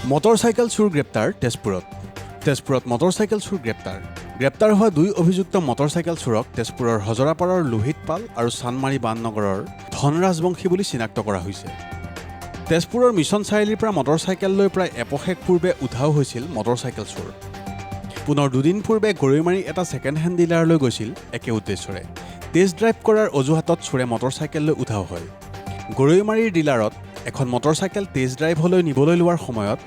Motorcycle চুৰ গ্ৰেপ্তাৰ তেজপুৰত মটৰচাইকেল চুৰ গ্ৰেপ্তাৰ হোৱা দুই অভিযুক্ত মটৰচাইকেল চোৰক তেজপুৰৰ হজৰাপাৰৰ লোহিত পাল আৰু চানমাৰী বাননগৰৰ ধন ৰাজবংশী বুলি চিনাক্ত কৰা হৈছে। তেজপুৰৰ মিছন চাৰিআলিৰ পৰা মটৰচাইকেল লৈ প্ৰায় এপষেক পূৰ্বে উধাও হৈছিল মটৰচাইকেল চোৰ। পুনৰ দুদিন পূৰ্বে গৰৈমাৰী এটা ছেকেণ্ড হেণ্ড ডিলাৰলৈ গৈছিল একে উদ্দেশ্যৰে। টেষ্ট ড্ৰাইভ কৰাৰ অজুহাতত চোৰে মটৰচাইকেল লৈ উধাও হয়। গৰৈমাৰীৰ ডিলাৰত এখন মটৰচাইকেল টেষ্ট ড্ৰাইভলৈ নিবলৈ লোৱাৰ সময়ত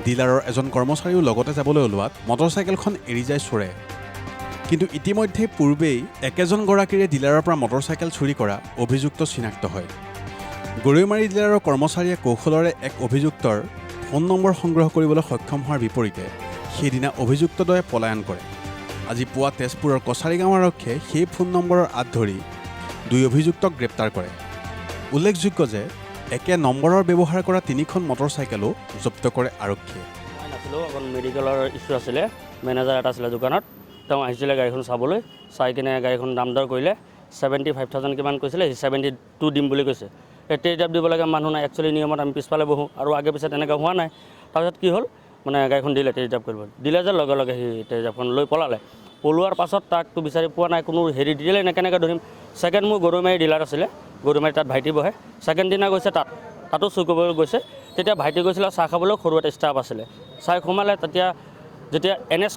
ডিলাৰৰ এজন কৰ্মচাৰীও লগতে যাবলৈ ওলোৱাত মটৰচাইকেলখন এৰি যায় চোৰে। কিন্তু ইতিমধ্যে পূৰ্বেই একেজন গৰাকীৰে ডিলাৰৰ পৰা মটৰচাইকেল চুৰি কৰা অভিযুক্ত চিনাক্ত হয়। গৰৈমাৰী ডিলাৰৰ কৰ্মচাৰীয়ে কৌশলৰে এক অভিযুক্তৰ ফোন নম্বৰ সংগ্ৰহ কৰিবলৈ সক্ষম হোৱাৰ বিপৰীতে সেইদিনা অভিযুক্তদ্বয়ে পলায়ন কৰে। আজি পুৱা তেজপুৰৰ কছাৰীগাঁও আৰক্ষীয়ে সেই ফোন নম্বৰৰ আঁত ধৰি দুই অভিযুক্তক গ্ৰেপ্তাৰ কৰে। উল্লেখযোগ্য যে একে নম্বৰৰ ব্যৱহাৰ কৰা 3খন মটৰচাইকেলো জব্দ কৰে আৰক্ষীয়ে। মই নাছিলোঁ, অকণ মেডিকেলৰ ইছ্যু আছিলে, মেনেজাৰ এটা আছিলে দোকানত, তেওঁ আহিছিলে গাড়ীখন চাবলৈ, চাই কিনে গাড়ীখন দাম দৰ কৰিলে, 75,000 কিমান কৈছিলে, 72 দিম বুলি কৈছে। টেষ্ট ড্ৰাইভ দিব লাগে মানুহ নাই, একচুৱেলি নিয়মত আমি পিছফালে বহোঁ আৰু আগে পিছত তেনেকৈ হোৱা নাই। তাৰপিছত কি হ'ল, মানে গাড়ীখন দিলে টেষ্ট ড্ৰাইভ কৰিব, দিলে যে লগে লগে সেই টেষ্ট ড্ৰাইভখন লৈ পলালে। পলোৱাৰ পাছত তাকতো বিচাৰি পোৱা নাই, কোনো হেৰি দিলে নে কেনেকৈ ধৰিম। ছেকেণ্ড মোৰ গৰৈমাৰী ডিলাৰ আছিলে, গৰৈমাৰী তাত ভাইটি বহে, ছেকেণ্ড দিনা গৈছে তাতো চুৰ কৰিবলৈ গৈছে। তেতিয়া ভাইটি গৈছিলে চাহ খাবলৈ, সৰু এটা ষ্টাফ আছিলে, চাই সোমালে। যেতিয়া NS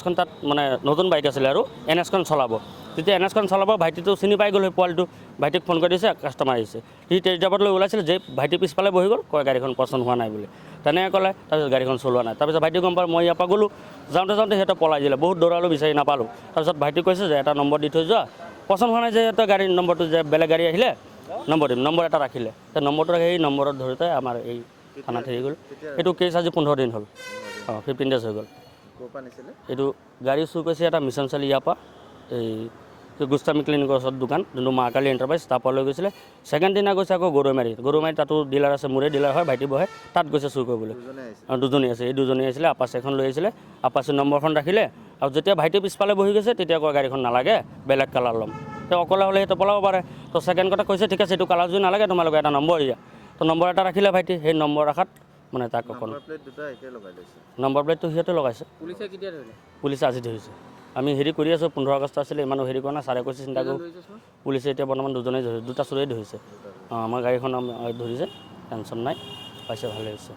খন তাত মানে নতুন বাইক আছিলে আৰু NS খন চলাব, তেতিয়া NS খন চলাব, ভাইটিটো চিনি পাই গ'ল, সেই পোৱালিটো ভাইটিক ফোন কৰি দিছে, কাষ্টমাৰ আহিছে। সি টেষ্ট ড্ৰাইভত লৈ ওলাইছিল, যে ভাইটি পিছফালে বহি গ'ল, কয় গাড়ীখন পচন্দ হোৱা নাই বুলি, তেনেকৈ ক'লে। তাৰপিছত গাড়ীখন চলোৱা নাই। তাৰপিছত ভাইটি গম পায়, মই ইয়াৰ পৰা গ'লোঁ, যাওঁতে সিহঁতে পলাই দিলে, বহুত দৌৰালোঁ, বিচাৰি নাপালোঁ। তাৰপিছত ভাইটি কৈছে যে এটা নম্বৰ দি থৈ যোৱা, পচন্দ হোৱা নাই যে সিহঁতৰ গাড়ীৰ নম্বৰটো, যে বেলেগ গাড়ী আহিলে নম্বৰ দিম, নম্বৰ এটা ৰাখিলে। সেই নম্বৰটো ৰাখি সেই নম্বৰত ধৰোঁতে আমাৰ এই থানাত হেৰি গ'ল। এইটো কেছ আজি 15 দিন হ'ল, 15 ডেজ হৈ গ'ল। এইটো গাড়ী চুৰ কৰিছে এটা মিছন চাৰিআলি, ইয়াৰ পৰা এই গোস্বামী ক্লিনিকৰ ওচৰত দোকান, যোনটো মা কালী এণ্টাৰপ্ৰাইজ, তাৰ পৰা লৈ গৈছিলে। ছেকেণ্ড দিনা গৈছে আকৌ গৰৈমাৰী তাতো ডিলাৰ আছে, মোৰে ডিলাৰ হয়, ভাইটি বহে, তাত গৈছে চুৰ কৰিবলৈ। দুজনী আছে, এই দুজনী আহিছিলে, আপাচি এখন লৈ আহিছিলে, আপাচি নম্বৰখন ৰাখিলে। আৰু যেতিয়া ভাইটি পিছফালে বহি গৈছে, তেতিয়া কয় গাড়ীখন নালাগে, বেলেগ কালাৰ ল'ম। তেওঁ অকলে হ'লে সেইটো পলাব পাৰে। তো ছেকেণ্ড কথা কৈছে, ঠিক আছে এইটো কালাৰ যদি নালাগে তোমালোকে এটা নম্বৰ দিয়া। তো নম্বৰ এটা ৰাখিলে ভাইটি, সেই নম্বৰ ৰাখাত মানে তাক অকণ নম্বৰ প্লেটটো সিহঁতে লগাইছে। পুলিচে আজি ধৰিছে। আমি হেৰি কৰি আছোঁ, 15 আগষ্ট আছিলে, ইমানো হেৰি কৰা নাই, ছাৰে কৈছে চিন্তা কৰোঁ। পুলিচে এতিয়া বৰ্তমান দুজনেই ধৰিছে, দুটা চোৰেই ধৰিছে। আমাৰ গাড়ীখন ধৰিছে, টেনশ্যন নাই, পাইছে, ভালেই হৈছে।